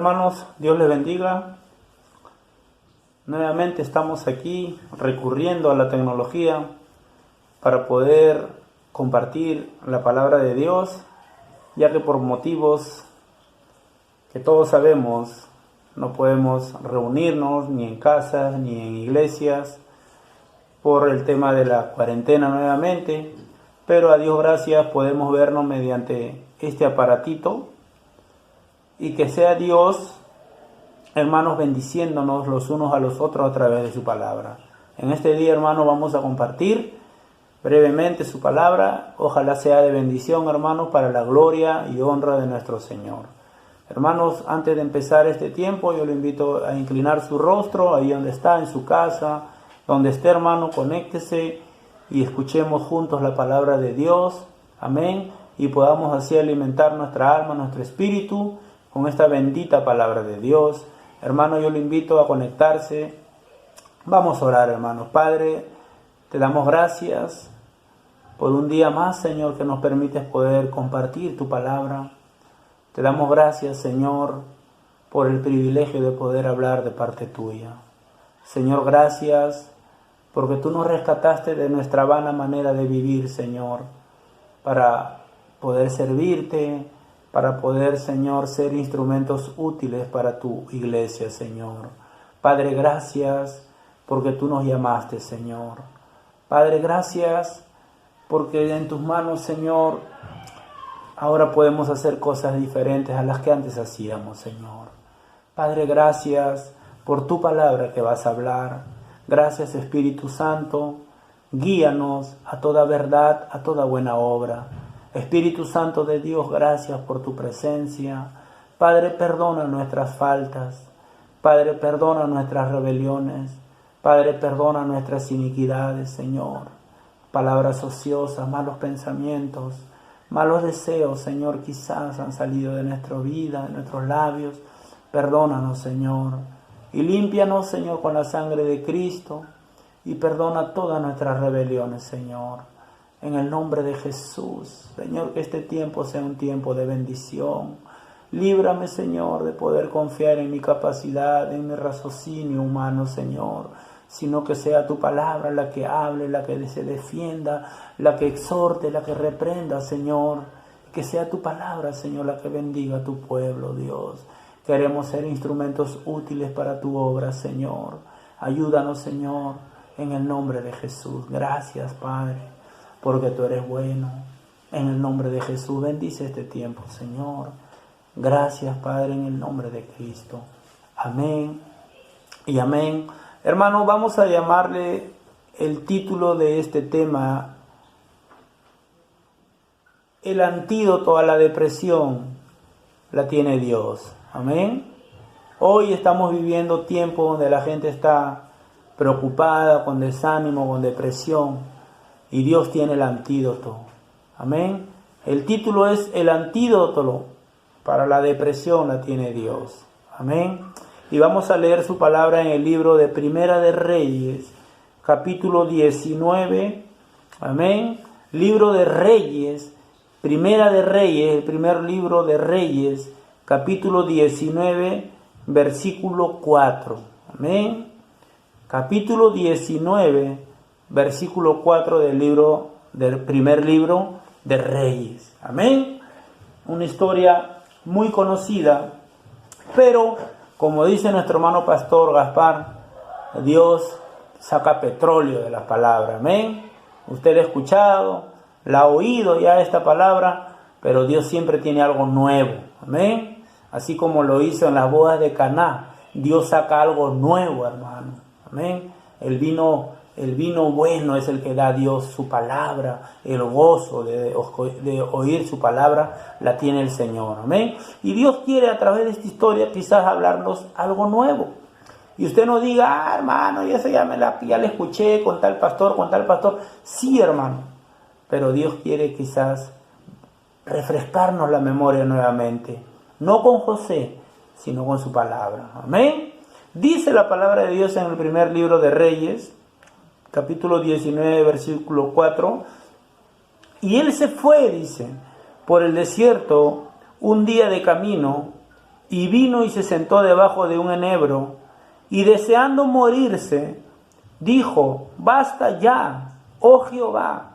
hermanos, Dios les bendiga. Nuevamente estamos aquí recurriendo a la tecnología para poder compartir la palabra de Dios, ya que por motivos que todos sabemos no podemos reunirnos ni en casas ni en iglesias por el tema de la cuarentena nuevamente, pero a Dios gracias podemos vernos mediante este aparatito y que sea Dios, hermanos, bendiciéndonos los unos a los otros a través de su palabra. En este día, hermanos, vamos a compartir brevemente su palabra. Ojalá sea de bendición, hermanos, para la gloria y honra de nuestro Señor. Hermanos, antes de empezar este tiempo, yo le invito a inclinar su rostro ahí donde está, en su casa, donde esté, hermano, conéctese y escuchemos juntos la palabra de Dios. Amén. Y podamos así alimentar nuestra alma, nuestro espíritu con esta bendita palabra de Dios. Hermano, yo le invito a conectarse. Vamos a orar, hermanos. Padre, te damos gracias por un día más, Señor, que nos permites poder compartir tu palabra. Te damos gracias, Señor, por el privilegio de poder hablar de parte tuya. Señor, gracias porque tú nos rescataste de nuestra vana manera de vivir, Señor, para poder servirte, para poder, Señor, ser instrumentos útiles para tu iglesia, Señor. Padre, gracias porque tú nos llamaste, Señor. Padre, gracias porque en tus manos, Señor, ahora podemos hacer cosas diferentes a las que antes hacíamos, Señor. Padre, gracias por tu palabra que vas a hablar. Gracias, Espíritu Santo. Guíanos a toda verdad, a toda buena obra. Espíritu Santo de Dios, gracias por tu presencia. Padre, perdona nuestras faltas. Padre, perdona nuestras rebeliones. Padre, perdona nuestras iniquidades, Señor. Palabras ociosas, malos pensamientos, malos deseos, Señor, quizás han salido de nuestra vida, de nuestros labios. Perdónanos, Señor. Y límpianos, Señor, con la sangre de Cristo. Y perdona todas nuestras rebeliones, Señor. En el nombre de Jesús, Señor, que este tiempo sea un tiempo de bendición. Líbrame, Señor, de poder confiar en mi capacidad, en mi raciocinio humano, Señor, sino que sea tu palabra la que hable, la que se defienda, la que exhorte, la que reprenda, Señor. Que sea tu palabra, Señor, la que bendiga a tu pueblo, Dios. Queremos ser instrumentos útiles para tu obra, Señor. Ayúdanos, Señor, en el nombre de Jesús. Gracias, Padre, porque tú eres bueno. En el nombre de Jesús, bendice este tiempo, Señor. Gracias, Padre, en el nombre de Cristo. Amén y amén. Hermanos, vamos a llamarle el título de este tema: el antídoto a la depresión la tiene Dios. Amén. Hoy estamos viviendo tiempos donde la gente está preocupada, con desánimo, con depresión, y Dios tiene el antídoto. Amén. El título es: el antídoto para la depresión la tiene Dios. Amén. Y vamos a leer su palabra en el libro de Primera de Reyes, capítulo 19. Amén. Libro de Reyes, Primera de Reyes, el primer libro de Reyes, capítulo 19, versículo 4. Amén. Capítulo 19, versículo 4 del primer libro de Reyes. Amén. Una historia muy conocida, pero como dice nuestro hermano pastor Gaspar, Dios saca petróleo de las palabras. Amén. Usted la ha escuchado, la ha oído ya esta palabra, pero Dios siempre tiene algo nuevo. Amén. Así como lo hizo en las bodas de Caná, Dios saca algo nuevo, hermano. Amén. El vino bueno es el que da Dios su palabra. El gozo de oír su palabra la tiene el Señor. Amén. Y Dios quiere a través de esta historia quizás hablarnos algo nuevo. Y usted no diga: hermano, y eso ya le escuché con tal pastor, con tal pastor. Sí, hermano. Pero Dios quiere quizás refrescarnos la memoria nuevamente. No con José, sino con su palabra. Amén. Dice la palabra de Dios en el primer libro de Reyes, capítulo 19, versículo 4. Y él se fue, dice, por el desierto un día de camino, y vino y se sentó debajo de un enebro, y deseando morirse, dijo: basta ya, oh Jehová,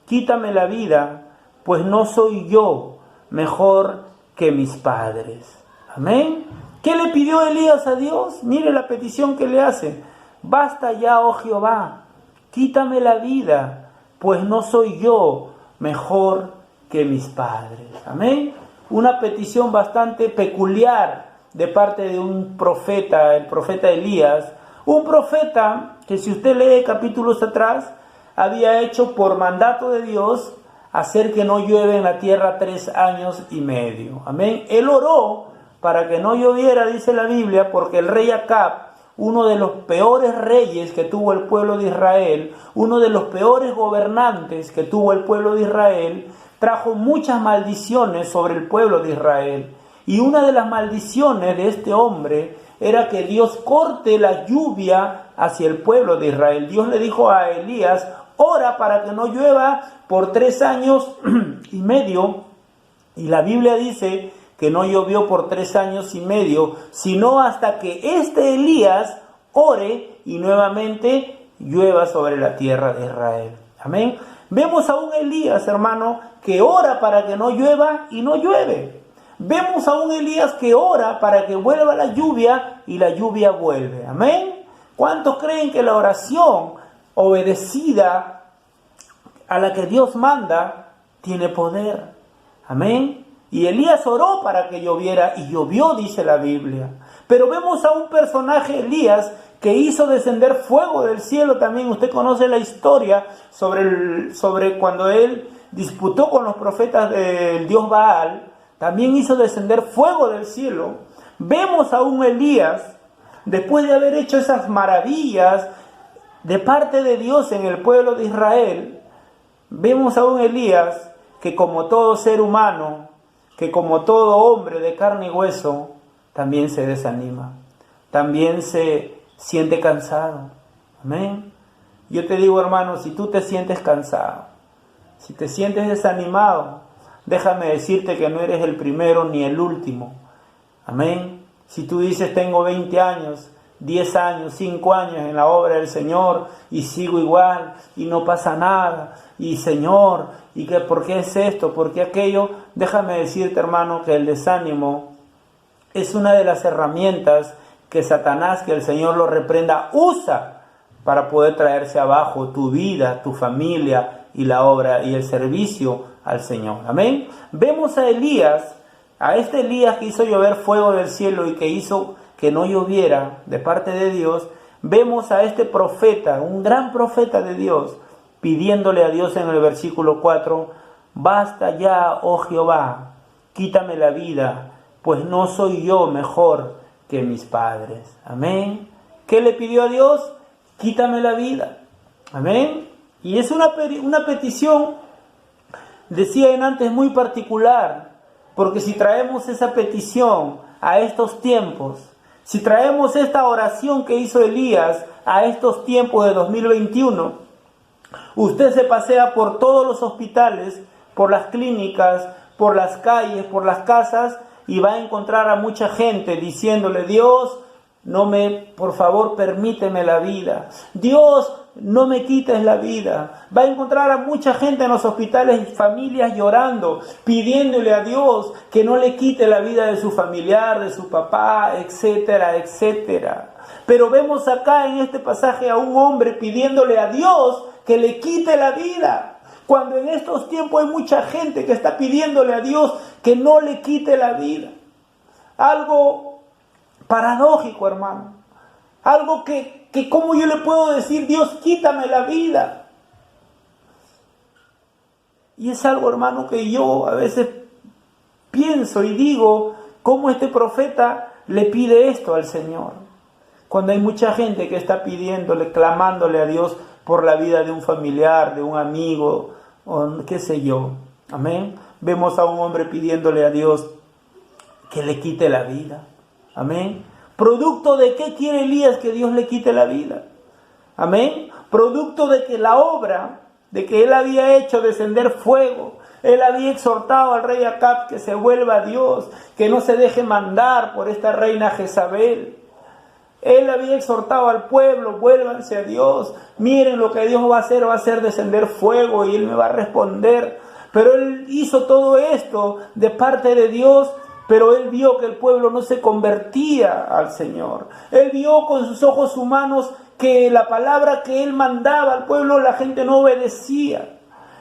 quítame la vida, pues no soy yo mejor que mis padres. Amén. ¿Qué le pidió Elías a Dios? Mire la petición que le hace: basta ya, oh Jehová, quítame la vida, pues no soy yo mejor que mis padres. Amén. Una petición bastante peculiar de parte de un profeta, el profeta Elías, un profeta que, si usted lee capítulos atrás, había hecho por mandato de Dios hacer que no llueve en la tierra 3 años y medio. Amén. Él oró para que no lloviera, dice la Biblia, porque el rey Acab, uno de los peores reyes que tuvo el pueblo de Israel, uno de los peores gobernantes que tuvo el pueblo de Israel, trajo muchas maldiciones sobre el pueblo de Israel. Y una de las maldiciones de este hombre era que Dios corte la lluvia hacia el pueblo de Israel. Dios le dijo a Elías: ora para que no llueva por 3 años y medio. Y la Biblia dice que no llovió por 3 años y medio, sino hasta que este Elías ore y nuevamente llueva sobre la tierra de Israel. Amén. Vemos a un Elías, hermano, que ora para que no llueva y no llueve. Vemos a un Elías que ora para que vuelva la lluvia y la lluvia vuelve. Amén. ¿Cuántos creen que la oración obedecida a la que Dios manda tiene poder? Amén. Y Elías oró para que lloviera y llovió, dice la Biblia. Pero vemos a un personaje, Elías, que hizo descender fuego del cielo también. Usted conoce la historia sobre cuando él disputó con los profetas del dios Baal. También hizo descender fuego del cielo. Vemos a un Elías, después de haber hecho esas maravillas de parte de Dios en el pueblo de Israel, vemos a un Elías que, como todo ser humano, que como todo hombre de carne y hueso, también se desanima, también se siente cansado. Amén. Yo te digo, hermano, si tú te sientes cansado, si te sientes desanimado, déjame decirte que no eres el primero ni el último. Amén. Si tú dices: tengo 20 años, 10 años, 5 años en la obra del Señor y sigo igual y no pasa nada, y Señor, ¿y qué, por qué es esto? ¿Por qué aquello? Déjame decirte, hermano, que el desánimo es una de las herramientas que Satanás, que el Señor lo reprenda, usa para poder traerse abajo tu vida, tu familia y la obra y el servicio al Señor. Amén. Vemos a Elías, a este Elías que hizo llover fuego del cielo y que hizo que no lloviera de parte de Dios. Vemos a este profeta, un gran profeta de Dios, pidiéndole a Dios en el versículo 4: basta ya, oh Jehová, quítame la vida, pues no soy yo mejor que mis padres. Amén. ¿Qué le pidió a Dios? Quítame la vida. Amén. Y es una petición, decía en antes, muy particular, porque si traemos esa petición a estos tiempos, si traemos esta oración que hizo Elías a estos tiempos de 2021, usted se pasea por todos los hospitales, por las clínicas, por las calles, por las casas, y va a encontrar a mucha gente diciéndole: Dios, por favor, permíteme la vida. Dios, no me quites la vida. Va a encontrar a mucha gente en los hospitales, familias llorando, pidiéndole a Dios que no le quite la vida de su familiar, de su papá, etcétera, etcétera. Pero vemos acá en este pasaje a un hombre pidiéndole a Dios que le quite la vida, cuando en estos tiempos hay mucha gente que está pidiéndole a Dios que no le quite la vida. Algo paradójico, hermano. Algo que ¿cómo yo le puedo decir: Dios, quítame la vida? Y es algo, hermano, que yo a veces pienso y digo: ¿cómo este profeta le pide esto al Señor? Cuando hay mucha gente que está pidiéndole, clamándole a Dios por la vida de un familiar, de un amigo, o qué sé yo. Amén. Vemos a un hombre pidiéndole a Dios que le quite la vida. Amén. ¿Producto de qué quiere Elías que Dios le quite la vida? Amén. Producto de que la obra, de que él había hecho descender fuego, Él había exhortado al rey Acab que se vuelva a Dios, que no se deje mandar por esta reina Jezabel. Él había exhortado al pueblo, vuélvanse a Dios, miren lo que Dios va a hacer descender fuego y Él me va a responder. Pero Él hizo todo esto de parte de Dios, pero Él vio que el pueblo no se convertía al Señor. Él vio con sus ojos humanos que la palabra que Él mandaba al pueblo, la gente no obedecía.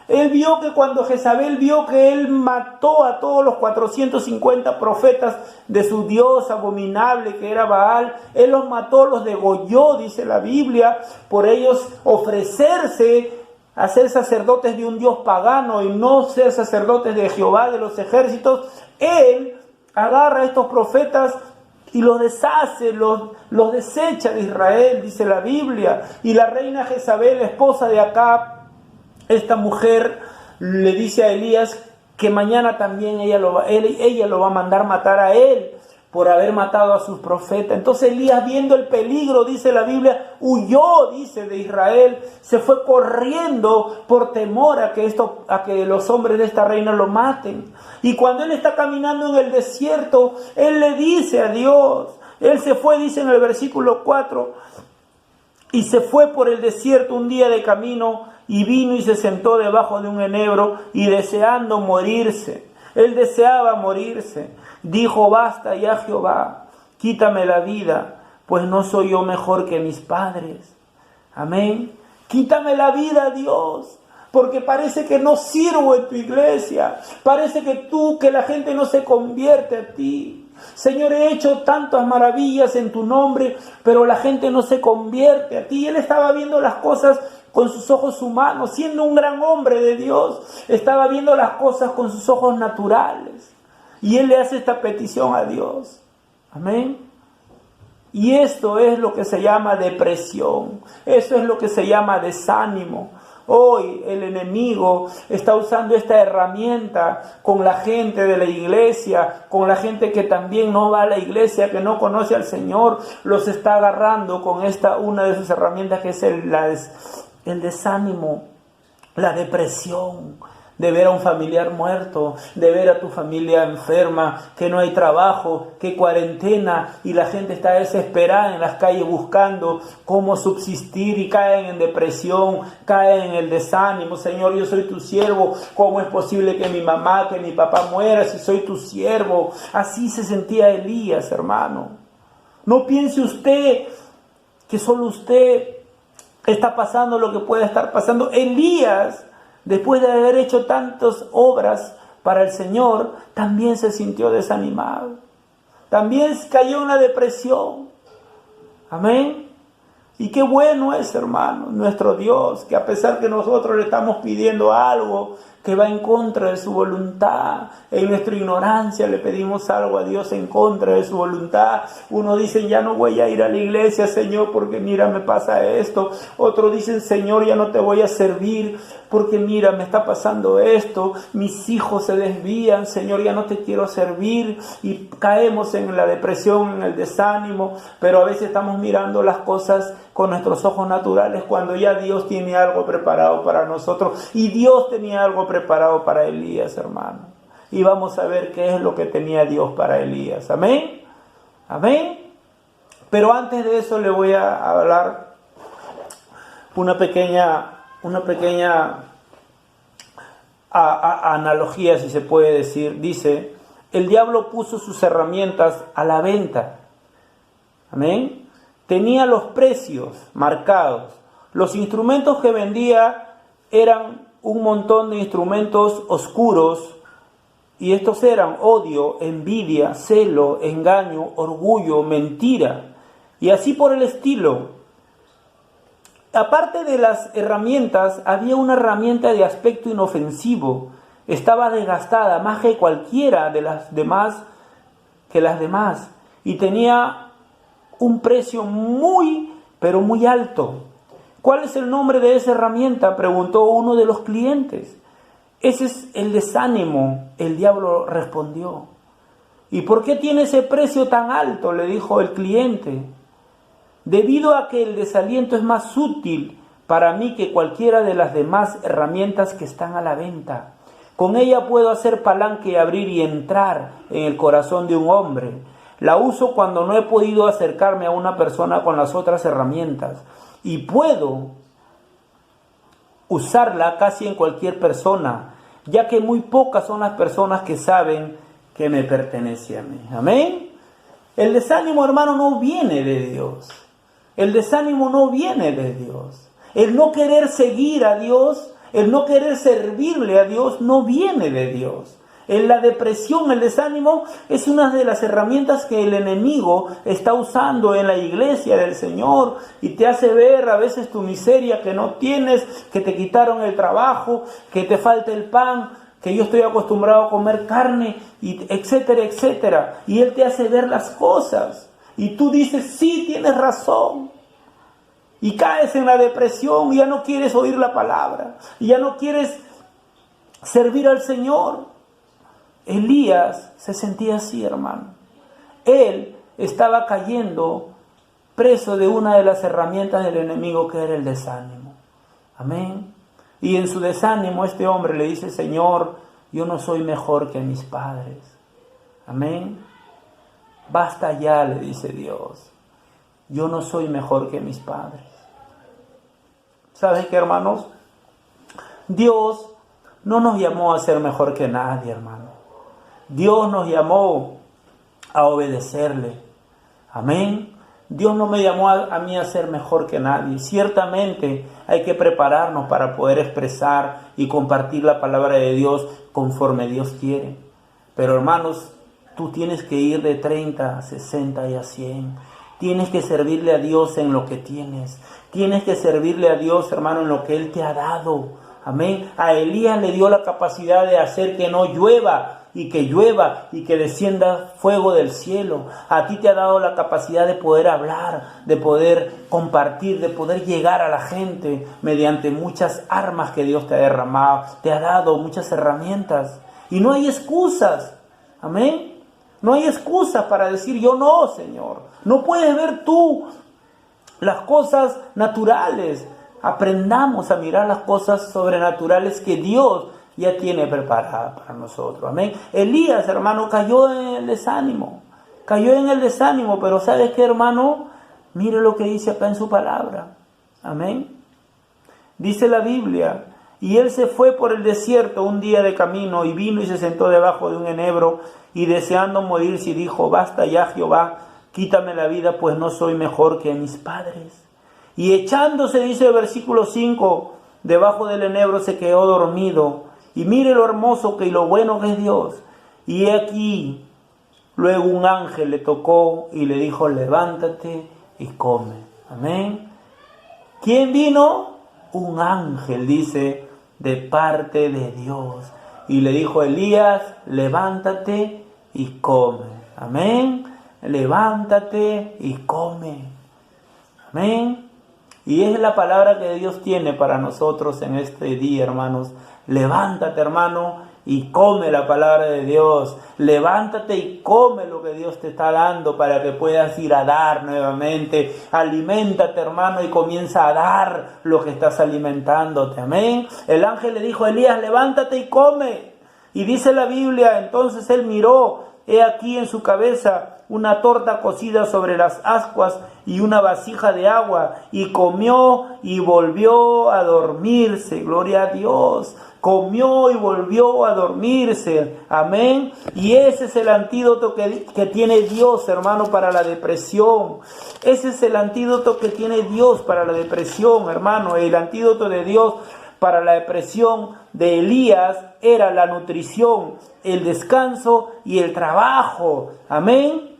Él vio que cuando Jezabel vio que Él mató a todos los 450 profetas de su Dios abominable que era Baal, Él los mató, los degolló, dice la Biblia, por ellos ofrecerse a ser sacerdotes de un Dios pagano y no ser sacerdotes de Jehová de los ejércitos. Él agarra a estos profetas y los deshace, los desecha de Israel, dice la Biblia. Y la reina Jezabel, esposa de Acab, esta mujer le dice a Elías que mañana también ella lo va a mandar matar a él por haber matado a sus profetas. Entonces Elías, viendo el peligro, dice la Biblia, huyó, dice, de Israel, se fue corriendo por temor a que los hombres de esta reina lo maten. Y cuando él está caminando en el desierto, él le dice a Dios, él se fue, dice en el versículo 4, y se fue por el desierto un día de camino, y vino y se sentó debajo de un enebro, y deseando morirse, él deseaba morirse, dijo: basta ya, Jehová, quítame la vida, pues no soy yo mejor que mis padres. Amén. Quítame la vida, Dios, porque parece que no sirvo en tu iglesia, parece que la gente no se convierte a ti. Señor, he hecho tantas maravillas en tu nombre, pero la gente no se convierte a ti. Él estaba viendo las cosas con sus ojos humanos, siendo un gran hombre de Dios, estaba viendo las cosas con sus ojos naturales. Y él le hace esta petición a Dios. Amén. Y esto es lo que se llama depresión. Eso es lo que se llama desánimo. Hoy el enemigo está usando esta herramienta con la gente de la iglesia, con la gente que también no va a la iglesia, que no conoce al Señor. Los está agarrando con una de sus herramientas, que es el desánimo, la depresión, de ver a un familiar muerto, de ver a tu familia enferma, que no hay trabajo, que cuarentena, y la gente está desesperada en las calles buscando cómo subsistir y caen en depresión, caen en el desánimo. Señor, yo soy tu siervo, ¿cómo es posible que mi mamá, que mi papá muera si soy tu siervo? Así se sentía Elías, hermano. No piense usted que solo usted está pasando lo que puede estar pasando. Elías, después de haber hecho tantas obras para el Señor, también se sintió desanimado. También cayó en la depresión. Amén. Y qué bueno es, hermano, nuestro Dios, que a pesar que nosotros le estamos pidiendo algo que va en contra de su voluntad, en nuestra ignorancia le pedimos algo a Dios en contra de su voluntad. Uno dice: ya no voy a ir a la iglesia, Señor, porque mira, me pasa esto. Otros dicen: Señor, ya no te voy a servir, porque mira, me está pasando esto. Mis hijos se desvían, Señor, ya no te quiero servir. Y caemos en la depresión, en el desánimo. Pero a veces estamos mirando las cosas con nuestros ojos naturales, cuando ya Dios tiene algo preparado para nosotros. Y Dios tenía algo preparado para Elías, hermano. Y vamos a ver qué es lo que tenía Dios para Elías. Amén. Amén. Pero antes de eso le voy a hablar una pequeña analogía, si se puede decir. Dice: el diablo puso sus herramientas a la venta. Amén. Tenía los precios marcados. Los instrumentos que vendía eran un montón de instrumentos oscuros, y estos eran odio, envidia, celo, engaño, orgullo, mentira, y así por el estilo. Aparte de las herramientas, había una herramienta de aspecto inofensivo. Estaba desgastada más que cualquiera de las demás, y tenía un precio muy, pero muy alto. ¿Cuál es el nombre de esa herramienta?, preguntó uno de los clientes. Ese es el desánimo, el diablo respondió. ¿Y por qué tiene ese precio tan alto?, le dijo el cliente. Debido a que el desaliento es más útil para mí que cualquiera de las demás herramientas que están a la venta. Con ella puedo hacer palanca y abrir y entrar en el corazón de un hombre. La uso cuando no he podido acercarme a una persona con las otras herramientas. Y puedo usarla casi en cualquier persona, ya que muy pocas son las personas que saben que me pertenece a mí. Amén. El desánimo, hermano, no viene de Dios. El desánimo no viene de Dios. El no querer seguir a Dios, el no querer servirle a Dios, no viene de Dios. En la depresión, el desánimo es una de las herramientas que el enemigo está usando en la iglesia del Señor y te hace ver a veces tu miseria que no tienes, que te quitaron el trabajo, que te falta el pan, que yo estoy acostumbrado a comer carne, y etcétera, etcétera. Y él te hace ver las cosas y tú dices, sí, tienes razón. Y caes en la depresión, y ya no quieres oír la palabra, y ya no quieres servir al Señor. Elías se sentía así, hermano. Él estaba cayendo preso de una de las herramientas del enemigo, que era el desánimo. Amén. Y en su desánimo este hombre le dice, Señor, yo no soy mejor que mis padres. Amén. Basta ya, le dice Dios. Yo no soy mejor que mis padres. ¿Saben qué, hermanos? Dios no nos llamó a ser mejor que nadie, hermano. Dios nos llamó a obedecerle. Amén. Dios no me llamó a mí a ser mejor que nadie. Ciertamente hay que prepararnos para poder expresar y compartir la palabra de Dios conforme Dios quiere. Pero, hermanos, tú tienes que ir de 30 a 60 y a 100. Tienes que servirle a Dios en lo que tienes. Tienes que servirle a Dios, hermano, en lo que Él te ha dado. Amén. A Elías le dio la capacidad de hacer que no llueva y que llueva y que descienda fuego del cielo. A ti te ha dado la capacidad de poder hablar, de poder compartir, de poder llegar a la gente mediante muchas armas que Dios te ha derramado. Te ha dado muchas herramientas y no hay excusas. Amén. No hay excusas para decir yo no, Señor. No puedes ver tú las cosas naturales. Aprendamos a mirar las cosas sobrenaturales que Dios ya tiene preparada para nosotros. Amén. Elías, hermano, cayó en el desánimo. Cayó en el desánimo, pero ¿sabes qué, hermano? Mire lo que dice acá en su palabra. Amén. Dice la Biblia, y él se fue por el desierto un día de camino, y vino y se sentó debajo de un enebro, y deseando morirse, dijo, basta ya, Jehová, quítame la vida, pues no soy mejor que mis padres. Y echándose, dice el versículo 5, debajo del enebro se quedó dormido. Y mire lo hermoso y lo bueno que es Dios. Y he aquí, luego un ángel le tocó y le dijo, levántate y come. Amén. ¿Quién vino? Un ángel, dice, de parte de Dios. Y le dijo, Elías, levántate y come. Amén. Levántate y come. Amén. Y es la palabra que Dios tiene para nosotros en este día, hermanos. Levántate, hermano, y come la palabra de Dios. Levántate y come lo que Dios te está dando para que puedas ir a dar nuevamente. Aliméntate, hermano, y comienza a dar lo que estás alimentándote. Amén. El ángel le dijo a Elías, levántate y come. Y dice la Biblia, entonces él miró, he aquí en su cabeza una torta cocida sobre las ascuas y una vasija de agua, y comió y volvió a dormirse. Gloria a Dios. Comió y volvió a dormirse. Amén. Y ese es el antídoto que tiene Dios, hermano, para la depresión. Ese es el antídoto que tiene Dios para la depresión, hermano. El antídoto de Dios para la depresión de Elías era la nutrición, el descanso y el trabajo. Amén.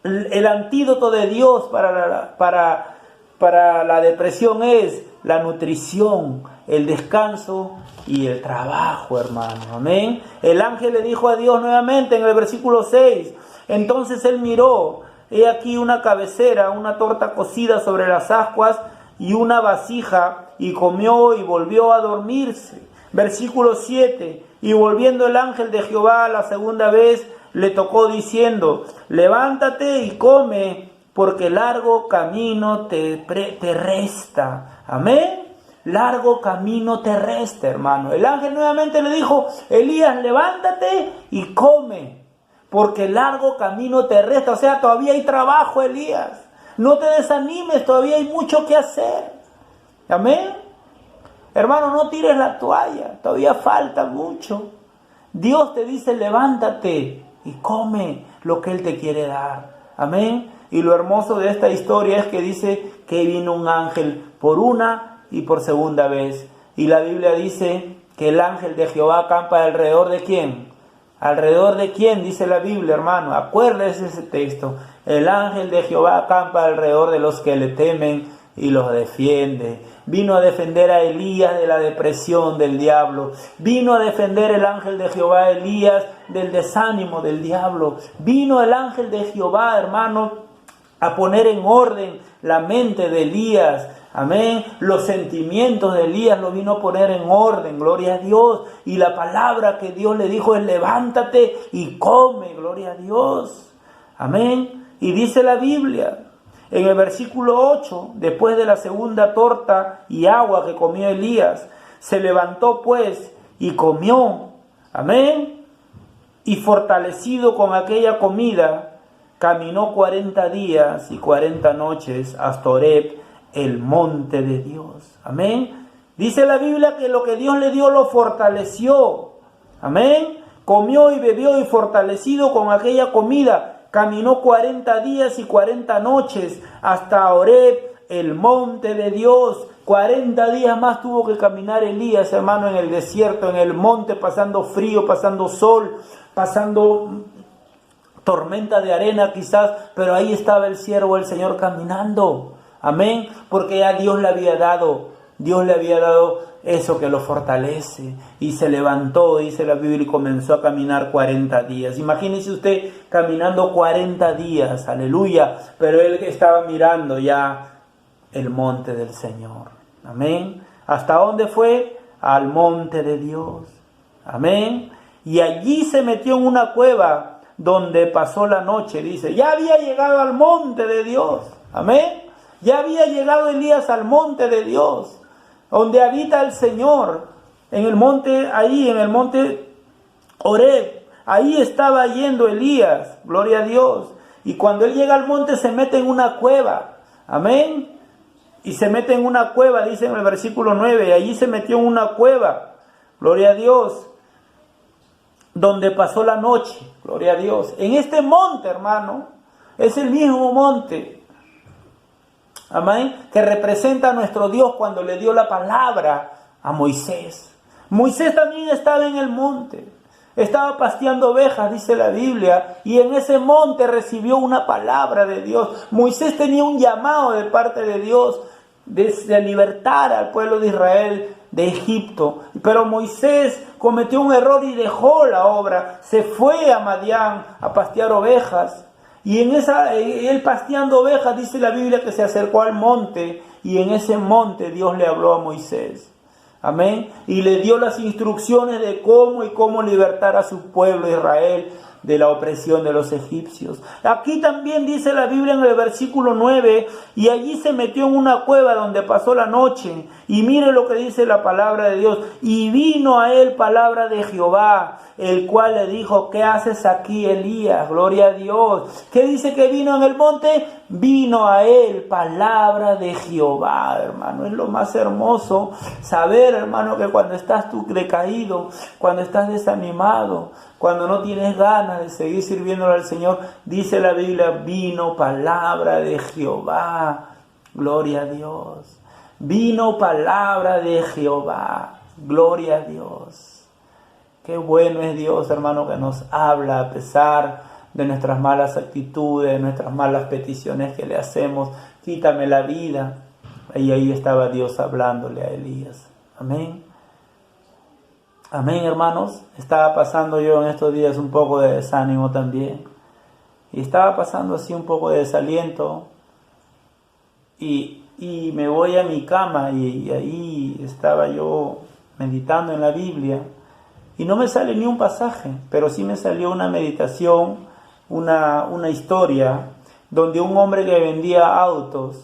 El antídoto de Dios para la depresión es la nutrición, el descanso y el trabajo, hermano. Amén. El ángel le dijo a Dios nuevamente en el versículo 6. Entonces él miró, he aquí una cabecera, una torta cocida sobre las ascuas y una vasija, y comió y volvió a dormirse. Versículo 7. Y volviendo el ángel de Jehová la segunda vez, le tocó diciendo, levántate y come, porque largo camino te resta. Amén. largo camino terrestre, hermano. El ángel nuevamente le dijo, Elías, levántate y come, porque largo camino terrestre, o sea, todavía hay trabajo, Elías. No te desanimes, todavía hay mucho que hacer. Amén. Hermano, no tires la toalla, todavía falta mucho. Dios te dice, levántate y come lo que Él te quiere dar. Amén. Y lo hermoso de esta historia es que dice que vino un ángel por una y por segunda vez. Y la Biblia dice que el ángel de Jehová acampa alrededor de ¿quién? ¿Alrededor de quién? Dice la Biblia, hermano. Acuérdese ese texto. El ángel de Jehová acampa alrededor de los que le temen y los defiende. Vino a defender a Elías de la depresión del diablo. Vino a defender el ángel de Jehová a Elías del desánimo del diablo. Vino el ángel de Jehová, hermano, a poner en orden la mente de Elías. Amén. Los sentimientos de Elías lo vino a poner en orden. Gloria a Dios. Y la palabra que Dios le dijo es levántate y come. Gloria a Dios. Amén. Y dice la Biblia en el versículo 8, después de la segunda torta y agua que comió Elías, se levantó pues y comió. Amén. Y fortalecido con aquella comida, caminó 40 días y 40 noches hasta Horeb, el monte de Dios. Amén. Dice la Biblia que lo que Dios le dio lo fortaleció. Amén. Comió y bebió y fortalecido con aquella comida, caminó 40 días y 40 noches hasta Horeb, el monte de Dios. 40 días más tuvo que caminar Elías, hermano, en el desierto, en el monte, pasando frío, pasando sol, pasando tormenta de arena quizás, pero ahí estaba el siervo del Señor caminando. Amén, porque ya Dios le había dado eso que lo fortalece. Y se levantó, dice la Biblia, y comenzó a caminar 40 días. Imagínese usted caminando 40 días, aleluya, pero él estaba mirando ya el monte del Señor. Amén. ¿Hasta dónde fue? Al monte de Dios. Amén. Y allí se metió en una cueva donde pasó la noche, dice. Ya había llegado al monte de Dios. Amén. Ya había llegado Elías al monte de Dios, donde habita el Señor, en el monte, ahí en el monte Horeb. Ahí estaba yendo Elías, gloria a Dios. Y cuando él llega al monte se mete en una cueva. Amén. Y se mete en una cueva, dice en el versículo 9, y allí se metió en una cueva, gloria a Dios, donde pasó la noche, gloria a Dios. En este monte, hermano, es el mismo monte, amén, que representa a nuestro Dios cuando le dio la palabra a Moisés. Moisés también estaba en el monte, estaba pasteando ovejas, dice la Biblia, y en ese monte recibió una palabra de Dios. Moisés tenía un llamado de parte de Dios de libertar al pueblo de Israel de Egipto, pero Moisés cometió un error y dejó la obra, se fue a Madián a pastear ovejas. Y él pasteando ovejas, dice la Biblia que se acercó al monte, y en ese monte Dios le habló a Moisés. Amén. Y le dio las instrucciones de cómo libertar a su pueblo Israel de la opresión de los egipcios. Aquí también dice la Biblia en el versículo 9, y allí se metió en una cueva donde pasó la noche. Y mire lo que dice la palabra de Dios. Y vino a él palabra de Jehová, el cual le dijo, ¿qué haces aquí, Elías? Gloria a Dios. ¿Qué dice que vino en el monte? Vino a él palabra de Jehová, hermano. Es lo más hermoso saber, hermano, que cuando estás tú decaído, cuando estás desanimado, cuando no tienes ganas de seguir sirviéndole al Señor, dice la Biblia, vino palabra de Jehová. Gloria a Dios. Vino palabra de Jehová. Gloria a Dios. Qué bueno es Dios, hermano, que nos habla a pesar de nuestras malas actitudes, de nuestras malas peticiones que le hacemos. Quítame la vida. Y ahí estaba Dios hablándole a Elías. Amén. Amén, hermanos. Estaba pasando yo en estos días un poco de desánimo también. Y estaba pasando así un poco de desaliento. Y me voy a mi cama y ahí estaba yo meditando en la Biblia. Y no me sale ni un pasaje, pero sí me salió una meditación, una historia, donde un hombre que vendía autos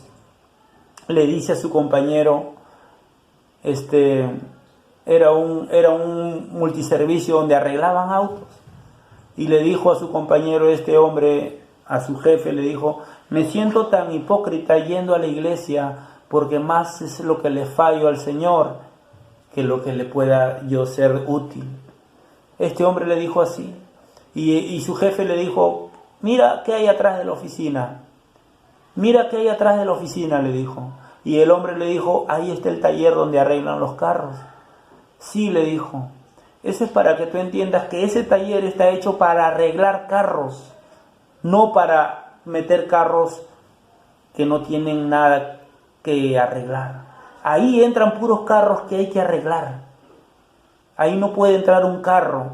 le dice a su compañero, era un multiservicio donde arreglaban autos. Y le dijo a su compañero, este hombre, a su jefe, le dijo: me siento tan hipócrita yendo a la iglesia porque más es lo que le fallo al Señor que lo que le pueda yo ser útil. Este hombre le dijo así. Y su jefe le dijo: mira qué hay atrás de la oficina. Mira qué hay atrás de la oficina, le dijo. Y el hombre le dijo: ahí está el taller donde arreglan los carros. Sí, le dijo. Eso es para que tú entiendas que ese taller está hecho para arreglar carros, no para meter carros que no tienen nada que arreglar. Ahí entran puros carros que hay que arreglar. Ahí no puede entrar un carro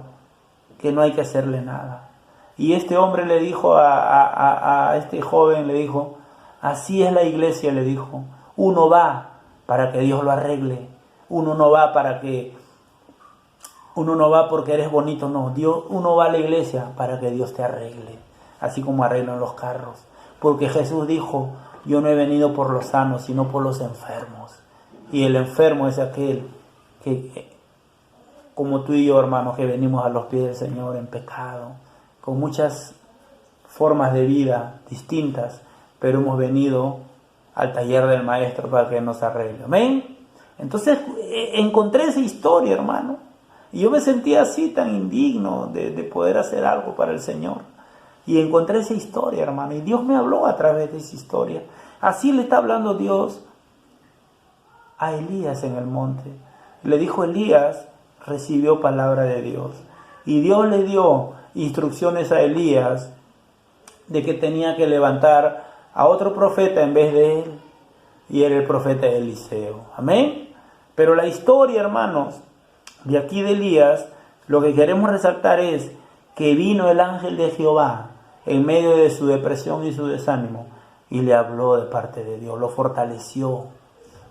que no hay que hacerle nada. Y este hombre le dijo a este joven, le dijo: así es la iglesia, le dijo. Uno va para que Dios lo arregle. Uno no va porque eres bonito, no. Uno va a la iglesia para que Dios te arregle, así como arreglan los carros. Porque Jesús dijo: yo no he venido por los sanos, sino por los enfermos. Y el enfermo es aquel que, como tú y yo, hermanos, que venimos a los pies del Señor en pecado, con muchas formas de vida distintas, pero hemos venido al taller del Maestro para que nos arregle. ¿Amén? Entonces encontré esa historia, hermano, y yo me sentía así tan indigno de poder hacer algo para el Señor. Y encontré esa historia, hermano, y Dios me habló a través de esa historia. Así le está hablando Dios a Elías en el monte. Le dijo: Elías recibió palabra de Dios. Y Dios le dio instrucciones a Elías de que tenía que levantar a otro profeta en vez de él. Y era el profeta Eliseo. Amén. Pero la historia, hermanos, de aquí de Elías, lo que queremos resaltar es que vino el ángel de Jehová en medio de su depresión y su desánimo y le habló de parte de Dios, lo fortaleció.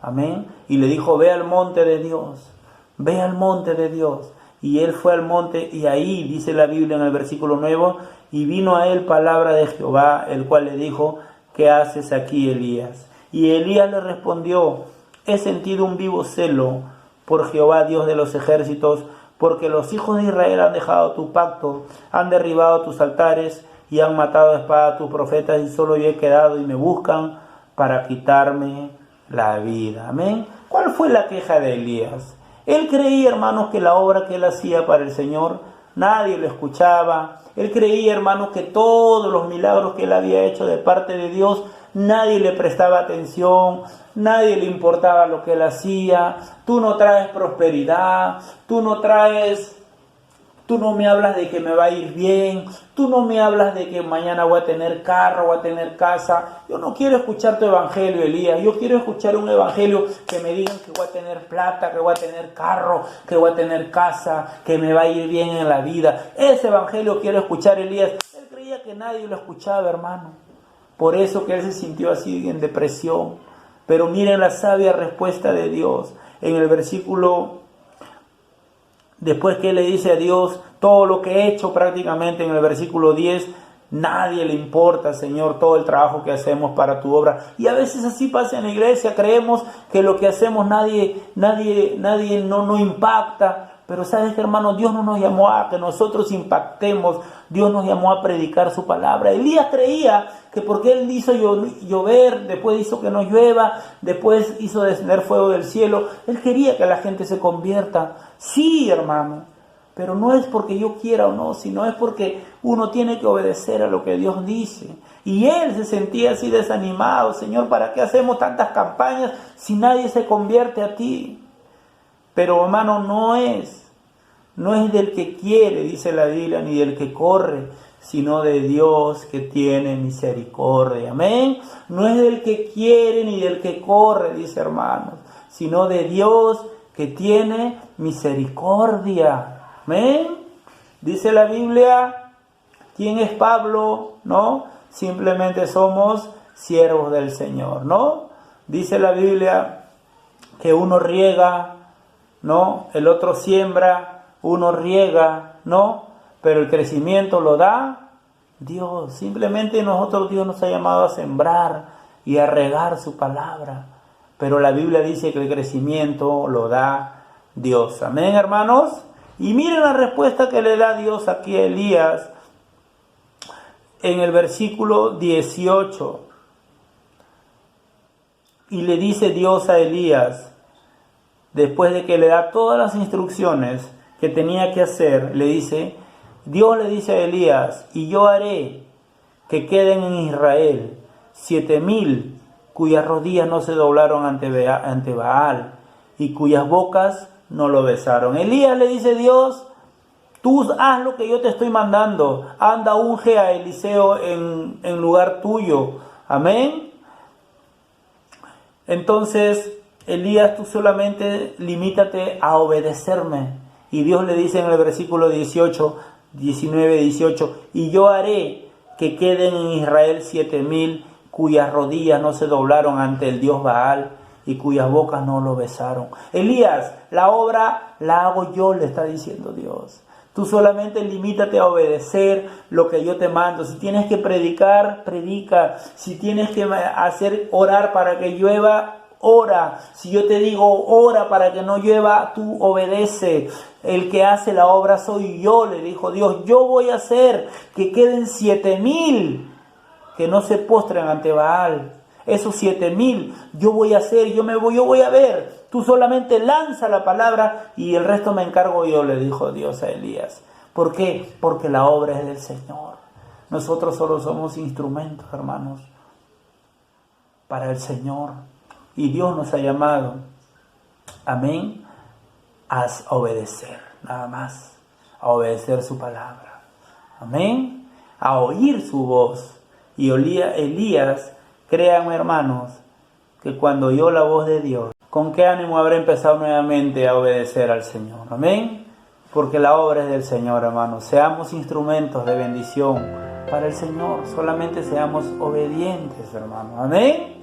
Amén. Y le dijo: ve al monte de Dios, ve al monte de Dios. Y él fue al monte, y ahí dice la Biblia en el versículo 9: y vino a él palabra de Jehová, el cual le dijo: ¿qué haces aquí, Elías? Y Elías le respondió: he sentido un vivo celo por Jehová, Dios de los ejércitos, porque los hijos de Israel han dejado tu pacto, han derribado tus altares y han matado a espada a tus profetas, y solo yo he quedado y me buscan para quitarme la vida. Amén. ¿Cuál fue la queja de Elías? Él creía, hermanos, que la obra que él hacía para el Señor, nadie lo escuchaba. Él creía, hermanos, que todos los milagros que él había hecho de parte de Dios, nadie le prestaba atención, nadie le importaba lo que él hacía. Tú no traes prosperidad, tú no me hablas de que me va a ir bien, tú no me hablas de que mañana voy a tener carro, voy a tener casa. Yo no quiero escuchar tu evangelio, Elías. Yo quiero escuchar un evangelio que me digan que voy a tener plata, que voy a tener carro, que voy a tener casa, que me va a ir bien en la vida. Ese evangelio quiero escuchar, Elías. Él creía que nadie lo escuchaba, hermano. Por eso que él se sintió así en depresión. Pero miren la sabia respuesta de Dios en el versículo. Después que él le dice a Dios todo lo que he hecho, prácticamente en el versículo 10, nadie le importa, Señor, todo el trabajo que hacemos para tu obra. Y a veces así pasa en la iglesia, creemos que lo que hacemos nadie no impacta. Pero sabes, hermano, Dios no nos llamó a que nosotros impactemos, Dios nos llamó a predicar su palabra. Elías creía que porque él hizo llover, después hizo que no llueva, después hizo descender fuego del cielo, él quería que la gente se convierta. Sí, hermano, pero no es porque yo quiera o no, sino es porque uno tiene que obedecer a lo que Dios dice. Y él se sentía así desanimado: Señor, ¿para qué hacemos tantas campañas si nadie se convierte a ti? Pero, hermano, no es del que quiere, dice la Biblia, ni del que corre, sino de Dios que tiene misericordia. Amén. No es del que quiere ni del que corre, dice, hermanos, sino de Dios que tiene misericordia. Amén. Dice la Biblia: ¿quién es Pablo? ¿No? Simplemente somos siervos del Señor, ¿no? Dice la Biblia que uno riega, ¿no? El otro siembra, uno riega, ¿no? Pero el crecimiento lo da Dios. Simplemente nosotros, Dios nos ha llamado a sembrar y a regar su palabra. pero la Biblia dice que el crecimiento lo da Dios. Amén, hermanos. Y miren la respuesta que le da Dios aquí a Elías en el versículo 18. Y le dice Dios a Elías, después de que le da todas las instrucciones que tenía que hacer, Dios le dice a Elías, y yo haré que queden en Israel 7,000 cuyas rodillas no se doblaron ante Baal y cuyas bocas no lo besaron. Elías le dice Dios, tú haz lo que yo te estoy mandando, anda, unge a Eliseo en lugar tuyo. Amén. Entonces, Elías, tú solamente limítate a obedecerme. Y Dios le dice en el versículo 19-18, y yo haré que queden en Israel 7,000 cuyas rodillas no se doblaron ante el Dios Baal y cuyas bocas no lo besaron. Elías, la obra la hago yo, le está diciendo Dios. Tú solamente limítate a obedecer lo que yo te mando. Si tienes que predicar, predica. Si tienes que orar para que llueva, ora. Si yo te digo ora para que no llueva, tú obedece. El que hace la obra soy yo, le dijo Dios. Yo voy a hacer que queden 7,000 que no se postren ante Baal. Esos 7,000 yo voy a hacer, yo voy a ver. Tú solamente lanza la palabra y el resto me encargo yo, le dijo Dios a Elías. ¿Por qué? Porque la obra es del Señor. Nosotros solo somos instrumentos, hermanos, para el Señor. Y Dios nos ha llamado, amén, a obedecer, nada más, a obedecer su palabra. Amén, a oír su voz. Y Elías, créanme, hermanos, que cuando oyó la voz de Dios, ¿con qué ánimo habrá empezado nuevamente a obedecer al Señor? Amén. Porque la obra es del Señor, hermanos. Seamos instrumentos de bendición para el Señor. Solamente seamos obedientes, hermanos. Amén.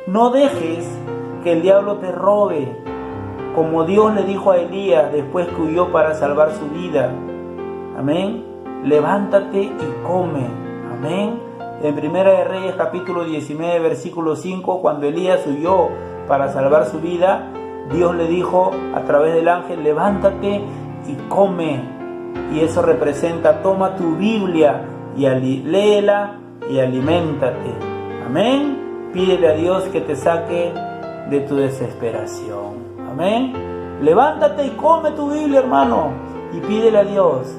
No dejes que el diablo te robe, como Dios le dijo a Elías después que huyó para salvar su vida. Amén. Levántate y come. Amén. En Primera de Reyes capítulo 19 versículo 5, cuando Elías huyó para salvar su vida, Dios le dijo a través del ángel, levántate y come. Y eso representa, toma tu Biblia y léela y aliméntate. Amén. Pídele a Dios que te saque de tu desesperación. Amén. Levántate y come tu Biblia, hermano, y pídele a Dios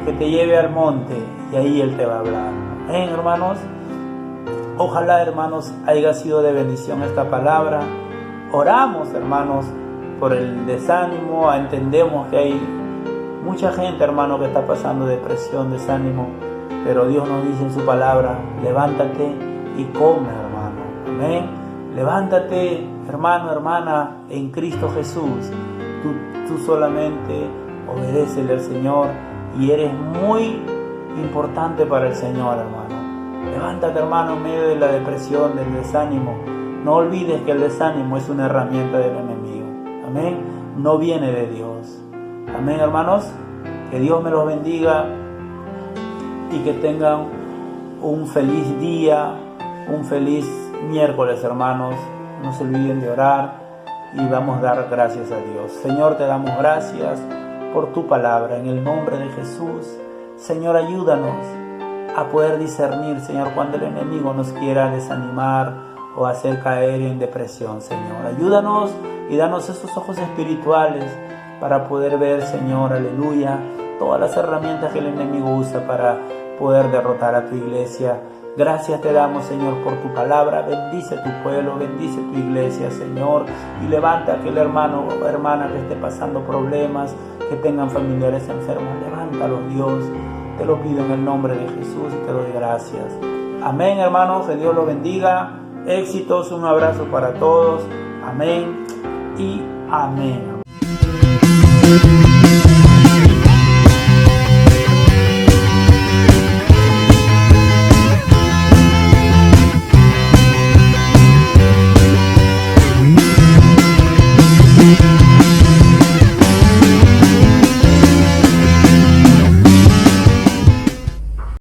que te lleve al monte y ahí Él te va a hablar. Amén, hermanos. Ojalá, hermanos, haya sido de bendición esta palabra. Oramos, hermanos, por el desánimo. Entendemos que hay mucha gente, hermano, que está pasando depresión, desánimo, pero Dios nos dice en su palabra, levántate y come, hermano. Amén. Levántate, hermano, hermana, en Cristo Jesús. Tú solamente obedécele al Señor y eres muy importante para el Señor, hermano. Levántate, hermano, en medio de la depresión, del desánimo. No olvides que el desánimo es una herramienta del enemigo. Amén. No viene de Dios. Amén, hermanos. Que Dios me los bendiga y que tengan un feliz día, un feliz miércoles, hermanos. No se olviden de orar y vamos a dar gracias a Dios. Señor, te damos gracias por tu palabra. En el nombre de Jesús, Señor, ayúdanos a poder discernir, Señor, cuando el enemigo nos quiera desanimar o hacer caer en depresión, Señor. Ayúdanos y danos esos ojos espirituales para poder ver, Señor, aleluya, todas las herramientas que el enemigo usa para poder derrotar a tu iglesia. Gracias te damos, Señor, por tu palabra. Bendice tu pueblo, bendice tu iglesia, Señor, y levanta a aquel hermano o hermana que esté pasando problemas, que tengan familiares enfermos. Levántalos, Dios. Te lo pido en el nombre de Jesús y te doy gracias. Amén, hermanos. Que Dios los bendiga. Éxitos. Un abrazo para todos. Amén y amén.